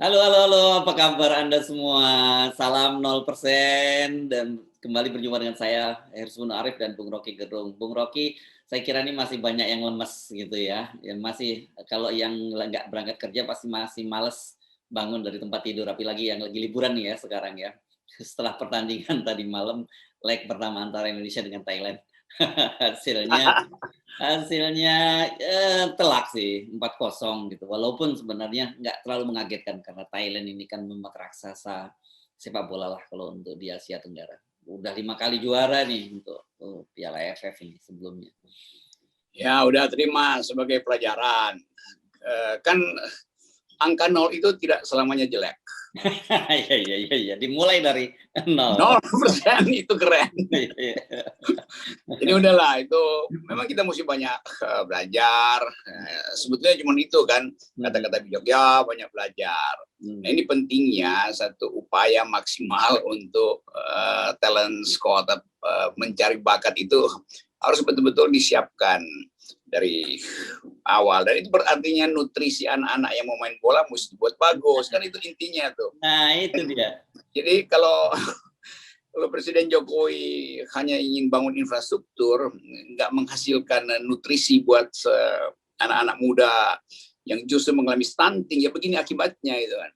Halo, halo, halo, apa kabar Anda semua? Salam 0% dan kembali berjumpa dengan saya, Hersunu Arif dan Bung Rocky Gerung. Bung Rocky, saya kira ini masih banyak yang lemes gitu ya. Yang masih kalau yang nggak berangkat kerja pasti masih males bangun dari tempat tidur, apalagi yang lagi liburan nih ya sekarang ya. Setelah pertandingan tadi malam, leg pertama antara Indonesia dengan Thailand. Hasilnya Hasilnya, telak sih 4-0 gitu, walaupun sebenarnya nggak terlalu mengagetkan karena Thailand ini kan memang raksasa sepak bola lah kalau untuk di Asia Tenggara. Udah 5 kali juara nih untuk, Piala AFF ini sebelumnya. Ya, udah terima sebagai pelajaran. Kan angka 0 itu tidak selamanya jelek. Iya, dimulai dari 0. 0% itu keren. Iya. Jadi udahlah, itu memang kita mesti banyak belajar. Sebetulnya cuma itu kan, kata-kata bijak, ya banyak belajar. Nah, ini pentingnya satu upaya maksimal untuk talent scout, mencari bakat itu harus betul-betul disiapkan dari awal. Dan itu berartinya nutrisi anak-anak yang mau main bola mesti buat bagus, kan itu intinya tuh. Nah, itu dia. Jadi kalau Presiden Jokowi hanya ingin bangun infrastruktur, nggak menghasilkan nutrisi buat anak-anak muda yang justru mengalami stunting, ya begini akibatnya itu kan.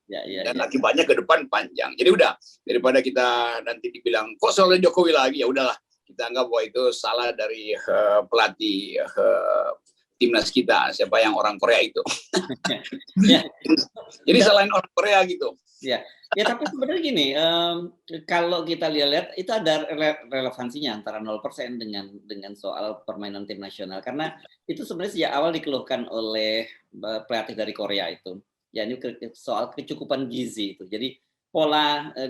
Dan akibatnya ke depan panjang. Jadi udah, daripada kita nanti dibilang kok soal Jokowi lagi, ya udahlah, kita anggap bahwa itu salah dari pelatih timnas kita, siapa yang orang Korea itu. Jadi selain orang Korea gitu. Ya tapi sebenarnya gini, kalau kita lihat itu ada relevansinya antara 0% dengan soal permainan tim nasional, karena itu sebenarnya sejak awal dikeluhkan oleh pelatih dari Korea itu, ya ini soal kecukupan gizi itu. Jadi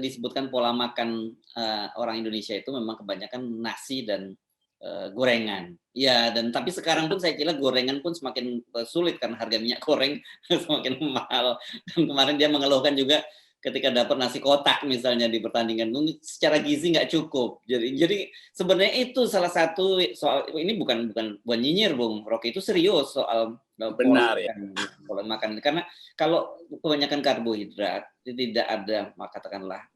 disebutkan pola makan orang Indonesia itu memang kebanyakan nasi dan gorengan. Ya, dan tapi sekarang pun saya kira gorengan pun semakin sulit karena harga minyak goreng semakin mahal. Dan kemarin dia mengeluhkan juga ketika dapat nasi kotak misalnya di pertandingan, secara gizi nggak cukup. Jadi sebenarnya itu salah satu soal, ini bukan nyinyir Bung Rocky, itu serius soal benar ya. Pola makan. Karena kalau kebanyakan karbohidrat, tidak ada katakanlah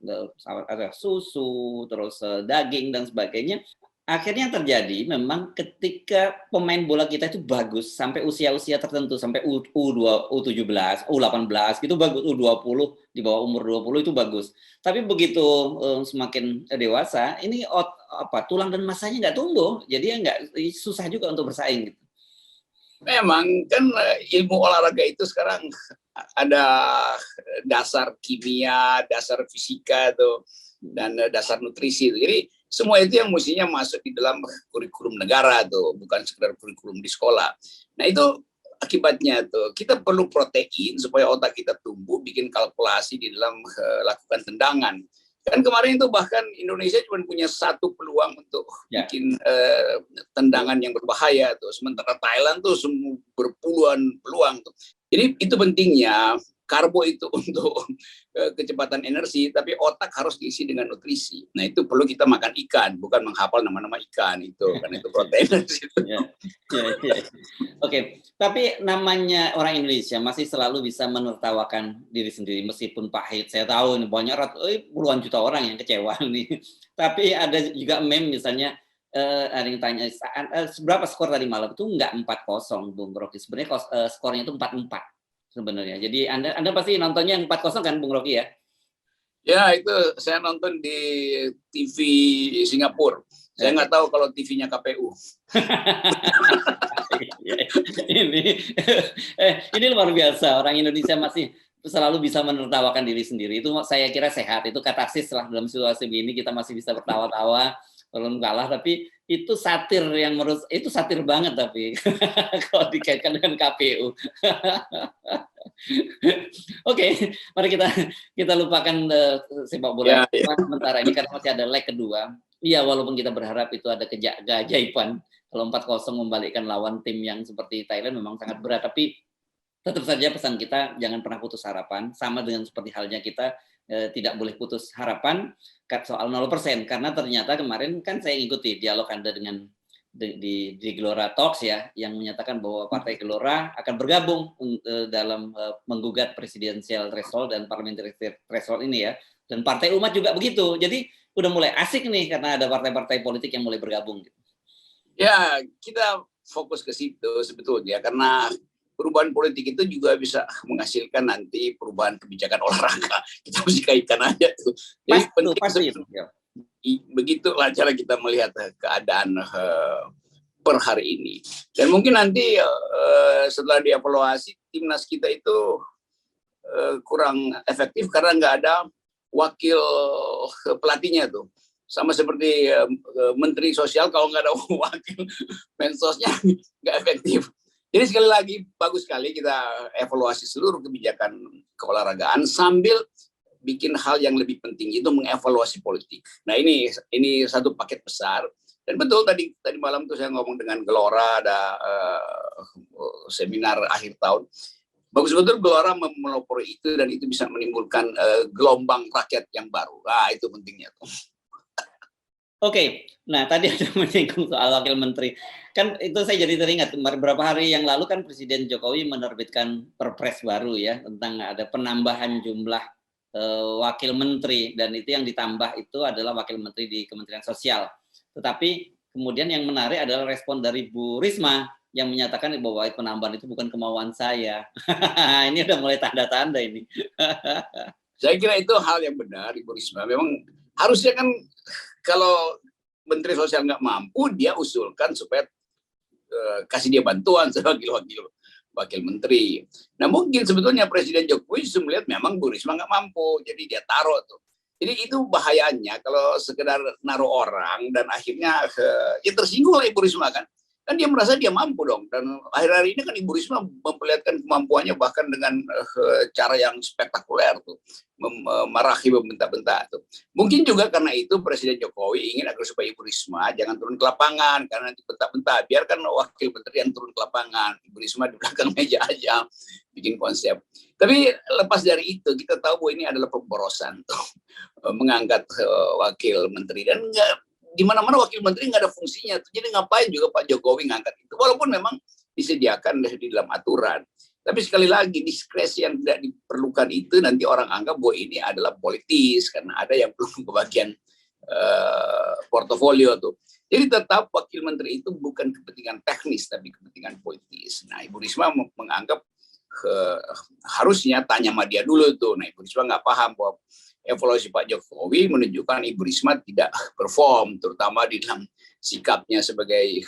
ada susu, terus daging dan sebagainya. Akhirnya yang terjadi memang ketika pemain bola kita itu bagus sampai usia-usia tertentu, sampai U17, U18 gitu bagus, U20 di bawah umur 20 itu bagus. Tapi begitu semakin dewasa, ini tulang dan masanya nggak tumbuh, jadi nggak, susah juga untuk bersaing gitu. Memang kan ilmu olahraga itu sekarang ada dasar kimia, dasar fisika tuh, dan dasar nutrisi. Jadi semua itu yang mestinya masuk di dalam kurikulum negara tuh, bukan sekedar kurikulum di sekolah. Nah itu akibatnya tuh kita perlu protein supaya otak kita tumbuh, bikin kalkulasi di dalam lakukan tendangan. Kan kemarin itu bahkan Indonesia cuma punya satu peluang untuk bikin tendangan yang berbahaya tuh, sementara Thailand tuh berpuluhan peluang tuh. Jadi itu pentingnya karbo itu untuk kecepatan energi, tapi otak harus diisi dengan nutrisi. Nah itu perlu kita makan ikan, bukan menghafal nama-nama ikan itu, karena itu protein. Oke, tapi namanya orang Indonesia masih selalu bisa menertawakan diri sendiri meskipun pahit. Saya tahu ini banyak puluhan juta orang yang kecewa nih. Tapi ada juga meme misalnya, ada yang tanya berapa skor tadi malam itu, nggak 4-0 Bung Rocky. Sebenarnya skornya itu 4-4 sebenarnya. Jadi Anda pasti nontonnya yang 4-0 kan Bung Rocky ya? Ya itu saya nonton di TV Singapura. Saya nggak tahu kalau TV-nya KPU. ini luar biasa, orang Indonesia masih selalu bisa menertawakan diri sendiri. Itu saya kira sehat, itu katarsis lah dalam situasi begini, kita masih bisa tertawa-tawa walaupun kalah, tapi itu satir yang menurut itu satir banget tapi kalau dikaitkan dengan KPU. Oke, mari kita lupakan sepak bola sementara ini karena masih ada leg kedua. Iya, walaupun kita berharap itu ada keajaiban. Kalau 4-0 membalikkan lawan tim yang seperti Thailand memang sangat berat, tapi tetap saja pesan kita jangan pernah putus harapan, sama dengan seperti halnya kita tidak boleh putus harapan soal 0%, karena ternyata kemarin kan saya ikuti dialog Anda dengan di Gelora Talks ya, yang menyatakan bahwa Partai Gelora akan bergabung dalam menggugat presidensial threshold dan parliamentary threshold ini ya. Dan Partai Umat juga begitu. Jadi udah mulai asik nih karena ada partai-partai politik yang mulai bergabung. Ya, kita fokus ke situ sebetulnya karena perubahan politik itu juga bisa menghasilkan nanti perubahan kebijakan olahraga. Kita mesti kaitkan aja tuh. Jadi penting pasti itu. Begitulah cara kita melihat keadaan per hari ini. Dan mungkin nanti setelah dievaluasi timnas kita itu kurang efektif karena nggak ada wakil pelatihnya tuh. Sama seperti Menteri Sosial kalau nggak ada wakil mensosnya nggak efektif. Jadi sekali lagi bagus sekali kita evaluasi seluruh kebijakan keolahragaan sambil bikin hal yang lebih penting itu mengevaluasi politik. Nah ini satu paket besar. Dan betul tadi malam tuh saya ngomong dengan Gelora ada seminar akhir tahun. Bagus betul Gelora melopori itu dan itu bisa menimbulkan gelombang rakyat yang baru. Nah itu pentingnya tuh. Oke, nah tadi ada menyinggung soal wakil menteri. Kan itu saya jadi teringat beberapa hari yang lalu kan Presiden Jokowi menerbitkan perpres baru ya tentang ada penambahan jumlah wakil menteri dan itu yang ditambah itu adalah wakil menteri di Kementerian Sosial. Tetapi kemudian yang menarik adalah respon dari Bu Risma yang menyatakan bahwa penambahan itu bukan kemauan saya. Ini udah mulai tanda-tanda ini. Saya kira itu hal yang benar Ibu Risma. Memang harusnya kan kalau Menteri Sosial nggak mampu, dia usulkan supaya kasih dia bantuan sebagai wakil menteri. Nah mungkin sebetulnya Presiden Jokowi justru melihat memang Bu Risma nggak mampu, jadi dia taruh tuh. Jadi itu bahayanya kalau sekedar naruh orang dan akhirnya ya tersinggung lah Ibu Risma kan. Kan dia merasa dia mampu dong. Dan akhir-akhir ini kan Ibu Risma memperlihatkan kemampuannya bahkan dengan cara yang spektakuler tuh. Memarahi, membentak-bentak tuh. Mungkin juga karena itu Presiden Jokowi ingin agar supaya Ibu Risma jangan turun ke lapangan karena nanti bentak-bentak. Biarkan wakil menteri yang turun ke lapangan. Ibu Risma di belakang meja aja bikin konsep. Tapi lepas dari itu kita tahu bahwa ini adalah pemborosan tuh. Mengangkat wakil menteri dan enggak di mana-mana wakil menteri nggak ada fungsinya. Jadi ngapain juga Pak Jokowi ngangkat itu? Walaupun memang disediakan di dalam aturan. Tapi sekali lagi diskresi yang tidak diperlukan itu nanti orang anggap bahwa ini adalah politis karena ada yang belum kebagian portofolio tuh. Jadi tetap wakil menteri itu bukan kepentingan teknis tapi kepentingan politis. Nah Ibu Risma menganggap harusnya tanya sama dia dulu tuh. Nah Ibu Risma nggak paham bahwa evaluasi Pak Jokowi menunjukkan Ibu Risma tidak perform, terutama di dalam sikapnya sebagai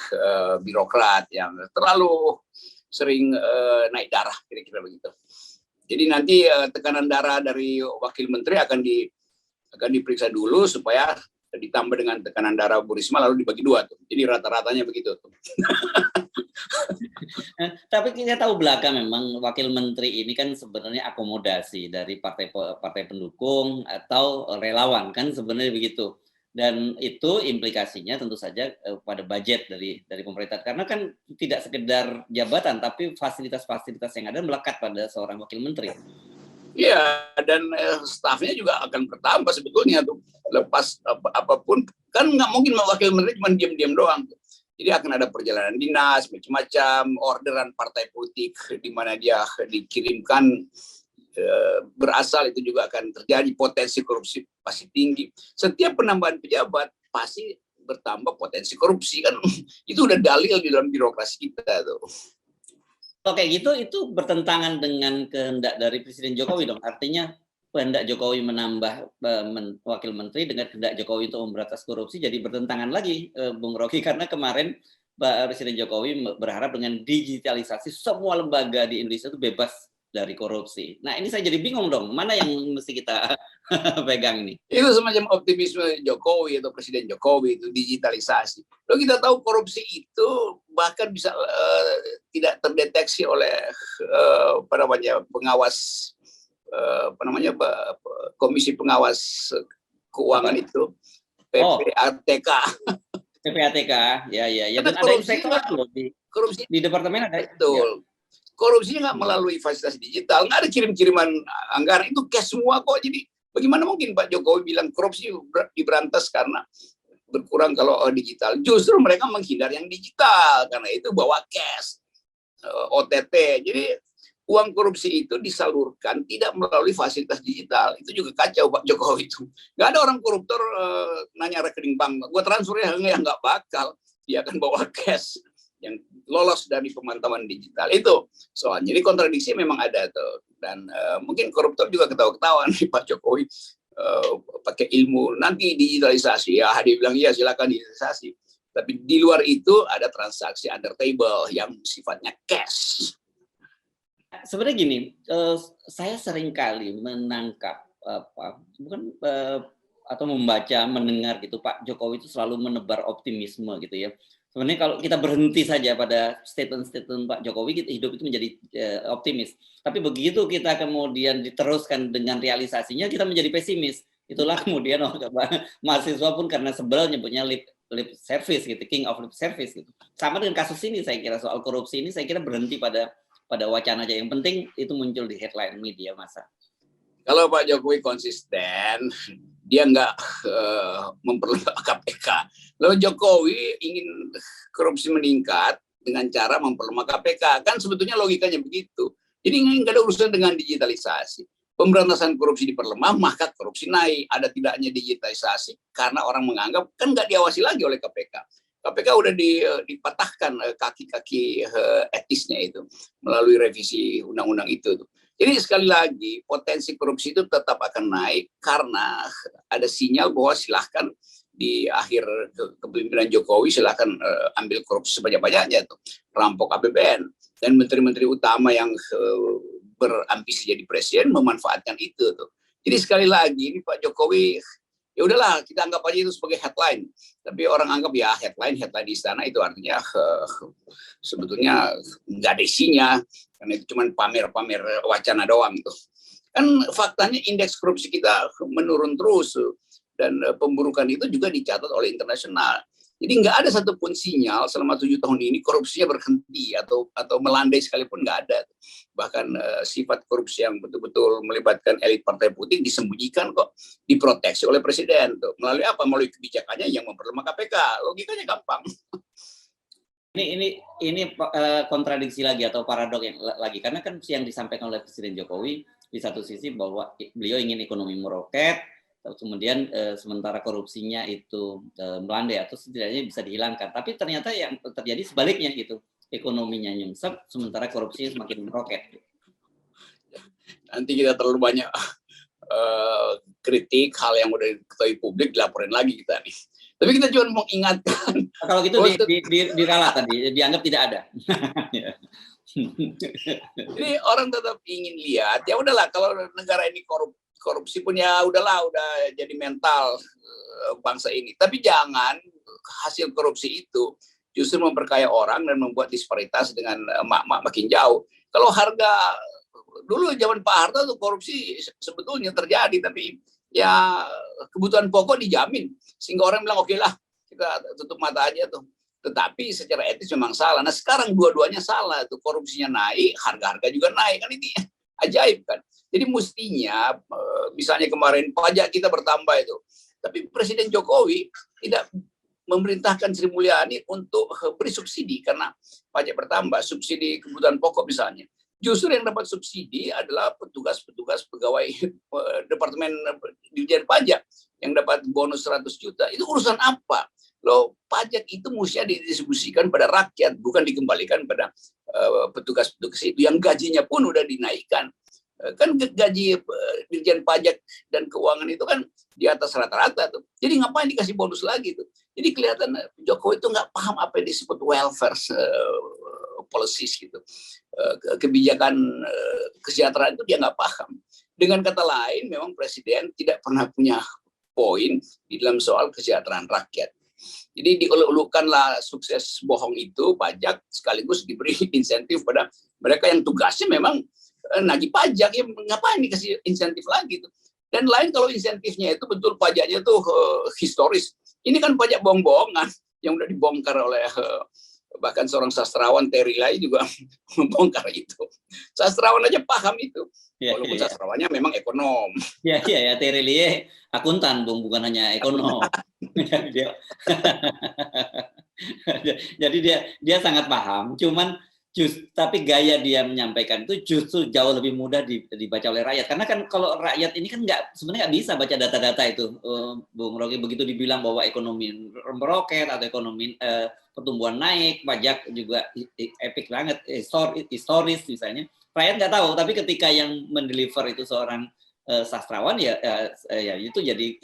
birokrat yang terlalu sering naik darah, kira-kira begitu. Jadi nanti tekanan darah dari wakil menteri akan diperiksa dulu supaya ditambah dengan tekanan darah Bu Risma lalu dibagi dua tuh. Jadi rata-ratanya begitu tuh. Tapi kita tahu belakang memang wakil menteri ini kan sebenarnya akomodasi dari partai pendukung atau relawan kan sebenarnya begitu. Dan itu implikasinya tentu saja pada budget dari pemerintah karena kan tidak sekedar jabatan tapi fasilitas-fasilitas yang ada melekat pada seorang wakil menteri. Iya, dan stafnya juga akan bertambah sebetulnya tuh. Lepas apapun kan nggak mungkin wakil menteri cuma diam-diam doang. Jadi akan ada perjalanan dinas, macam-macam, orderan partai politik di mana dia dikirimkan berasal itu juga akan terjadi, potensi korupsi pasti tinggi. Setiap penambahan pejabat pasti bertambah potensi korupsi kan itu udah dalil di dalam birokrasi kita tuh. Kalau kayak gitu itu bertentangan dengan kehendak dari Presiden Jokowi dong. Artinya kehendak Jokowi menambah wakil menteri dengan kehendak Jokowi untuk memberantas korupsi jadi bertentangan lagi, Bung Rocky, karena kemarin Presiden Jokowi berharap dengan digitalisasi semua lembaga di Indonesia itu bebas dari korupsi. Nah ini saya jadi bingung dong, mana yang mesti kita pegang ini? Itu semacam optimisme Jokowi atau Presiden Jokowi itu digitalisasi. Lalu kita tahu korupsi itu bahkan bisa tidak terdeteksi oleh pengawas Komisi Pengawas Keuangan itu PPATK. PPATK, ya. Dan ada inspektorat loh di departemen ada. Betul. Korupsinya nggak melalui fasilitas digital, nggak ada kirim-kiriman anggaran, itu cash semua kok. Jadi bagaimana mungkin Pak Jokowi bilang korupsi diberantas karena berkurang kalau digital. Justru mereka menghindar yang digital karena itu bawa cash, OTT. Jadi uang korupsi itu disalurkan tidak melalui fasilitas digital. Itu juga kacau Pak Jokowi itu. Nggak ada orang koruptor nanya rekening bank, gue transfer ya, nggak bakal. Dia akan bawa cash yang lolos dari pemantauan digital. Itu soalnya. Jadi kontradiksi memang ada tuh. Dan mungkin koruptor juga ketawa-ketawa nih Pak Jokowi pakai ilmu nanti digitalisasi. Ya dia bilang iya silakan digitalisasi. Tapi di luar itu ada transaksi under table yang sifatnya cash. Sebenarnya gini, saya sering kali menangkap bukan atau membaca, mendengar gitu, Pak Jokowi itu selalu menebar optimisme gitu ya. Sebenarnya kalau kita berhenti saja pada statement-statement Pak Jokowi, hidup itu menjadi optimis. Tapi begitu kita kemudian diteruskan dengan realisasinya, kita menjadi pesimis. Itulah kemudian mahasiswa pun karena sebel nyebutnya lip service gitu, king of lip service gitu. Sama dengan kasus ini, saya kira soal korupsi ini, saya kira berhenti pada wacana aja. Yang penting itu muncul di headline media massa. Kalau Pak Jokowi konsisten, dia nggak memperlemah KPK. Lalu Jokowi ingin korupsi meningkat dengan cara memperlemah KPK. Kan sebetulnya logikanya begitu. Jadi nggak ada urusan dengan digitalisasi. Pemberantasan korupsi diperlemah, maka korupsi naik. Ada tidaknya digitalisasi karena orang menganggap kan nggak diawasi lagi oleh KPK. KPK udah dipatahkan kaki-kaki etisnya itu melalui revisi undang-undang itu. Jadi sekali lagi potensi korupsi itu tetap akan naik karena ada sinyal bahwa silahkan di akhir kepemimpinan Jokowi silahkan ambil korupsi sebanyak-banyaknya tuh, rampok APBN dan menteri-menteri utama yang berambisi jadi presiden memanfaatkan itu tuh. Jadi sekali lagi ini Pak Jokowi ya udahlah kita anggap aja itu sebagai headline. Tapi orang anggap ya headline di istana itu artinya sebetulnya nggak ada isinya. Karena itu cuma pamer-pamer wacana doang tuh. Kan faktanya indeks korupsi kita menurun terus dan pemburukan itu juga dicatat oleh internasional. Jadi nggak ada satupun sinyal selama 7 tahun ini korupsinya berhenti atau melandai sekalipun nggak ada. Bahkan sifat korupsi yang betul-betul melibatkan elit partai politik disembunyikan kok, diproteksi oleh presiden tuh. Melalui apa? Melalui kebijakannya yang memperlemah KPK. Logikanya gampang. Ini kontradiksi lagi atau paradok yang lagi, karena kan yang disampaikan oleh Presiden Jokowi di satu sisi bahwa beliau ingin ekonomi meroket, kemudian sementara korupsinya itu melandai atau setidaknya bisa dihilangkan, tapi ternyata yang terjadi sebaliknya gitu, ekonominya nyungsep sementara korupsinya semakin meroket. Nanti kita terlalu banyak kritik hal yang udah diketahui publik dilaporin lagi kita nih. Tapi kita cuma mengingatkan. Kalau gitu diralat tadi, dianggap tidak ada. Jadi orang tetap ingin lihat, ya udahlah kalau negara ini korupsi pun ya udahlah, udah jadi mental bangsa ini. Tapi jangan hasil korupsi itu justru memperkaya orang dan membuat disparitas dengan makin jauh. Kalau harga dulu zaman Pak Harto tuh korupsi sebetulnya terjadi, tapi ya kebutuhan pokok dijamin sehingga orang bilang oke lah kita tutup mata aja tuh. Tetapi secara etis memang salah. Nah sekarang dua-duanya salah tuh, korupsinya naik, harga-harga juga naik, kan ini ajaib kan. Jadi mestinya misalnya kemarin pajak kita bertambah itu, tapi Presiden Jokowi tidak memerintahkan Sri Mulyani untuk beri subsidi karena pajak bertambah, subsidi kebutuhan pokok misalnya. Justru yang dapat subsidi adalah petugas-petugas pegawai Departemen Dirjen Pajak yang dapat bonus 100 juta. Itu urusan apa? Loh, pajak itu mesti didistribusikan pada rakyat, bukan dikembalikan pada petugas-petugas itu yang gajinya pun udah dinaikkan. Kan gaji Dirjen Pajak dan Keuangan itu kan di atas rata-rata tuh. Jadi ngapain dikasih bonus lagi tuh? Jadi kelihatan Jokowi itu nggak paham apa yang disebut welfare policies gitu. Kebijakan kesejahteraan itu dia nggak paham. Dengan kata lain, memang presiden tidak pernah punya poin di dalam soal kesejahteraan rakyat. Jadi dieluk-elukanlah sukses bohong itu pajak sekaligus diberi insentif pada mereka yang tugasnya memang nagih pajak, ya ngapain dikasih insentif lagi tuh. Dan lain kalau insentifnya itu betul pajaknya tuh historis. Ini kan pajak bohong-bohongan yang udah dibongkar oleh bahkan seorang sastrawan Terry Lai juga membongkar itu. Sastrawan aja paham itu. Ya, Walaupun ya, sastrawannya memang ekonom. ya, ya, ya, Terelie akuntan, Bung, bukan hanya ekonom. Jadi dia, jadi dia sangat paham. Cuman tapi gaya dia menyampaikan itu justru jauh lebih mudah dibaca oleh rakyat. Karena kan kalau rakyat ini kan sebenarnya nggak bisa baca data-data itu, Bung Rocky. Begitu dibilang bahwa ekonomi meroket atau ekonomi pertumbuhan naik, pajak juga epic banget, historis misalnya. Rakyat nggak tahu, tapi ketika yang mendeliver itu seorang sastrawan ya itu jadi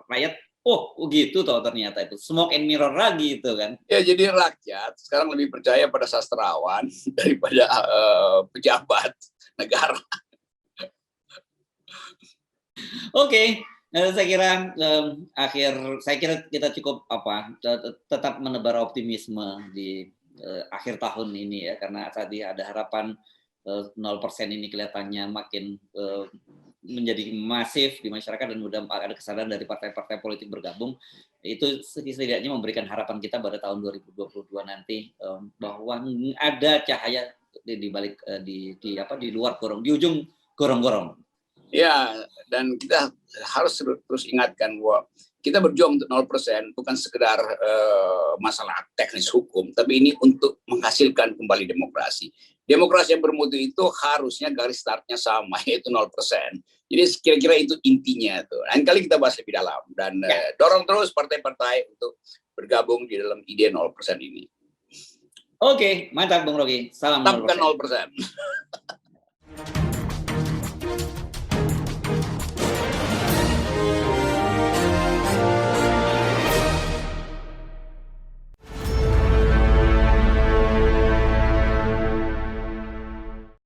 rakyat, oh gitu toh ternyata itu smoke and mirror lagi itu kan. Ya, jadi rakyat sekarang lebih percaya pada sastrawan daripada pejabat negara. Oke, saya kira saya kira kita cukup tetap menebar optimisme di akhir tahun ini ya, karena tadi ada harapan 0% ini kelihatannya makin menjadi masif di masyarakat dan mudah ada kesadaran dari partai-partai politik bergabung. Itu setidaknya memberikan harapan kita pada tahun 2022 nanti bahwa ada cahaya di balik di luar gorong, di ujung gorong-gorong. Ya, dan kita harus terus ingatkan bahwa kita berjuang untuk 0% bukan sekedar masalah teknis hukum, tapi ini untuk menghasilkan kembali demokrasi. Demokrasi yang bermutu itu harusnya garis startnya sama, yaitu 0%. Jadi kira-kira itu intinya tuh. Lain kali kita bahas lebih dalam dan dorong terus partai-partai untuk bergabung di dalam ide 0% ini. Oke, mantap Bung Rocky. Salam 0%. 0%.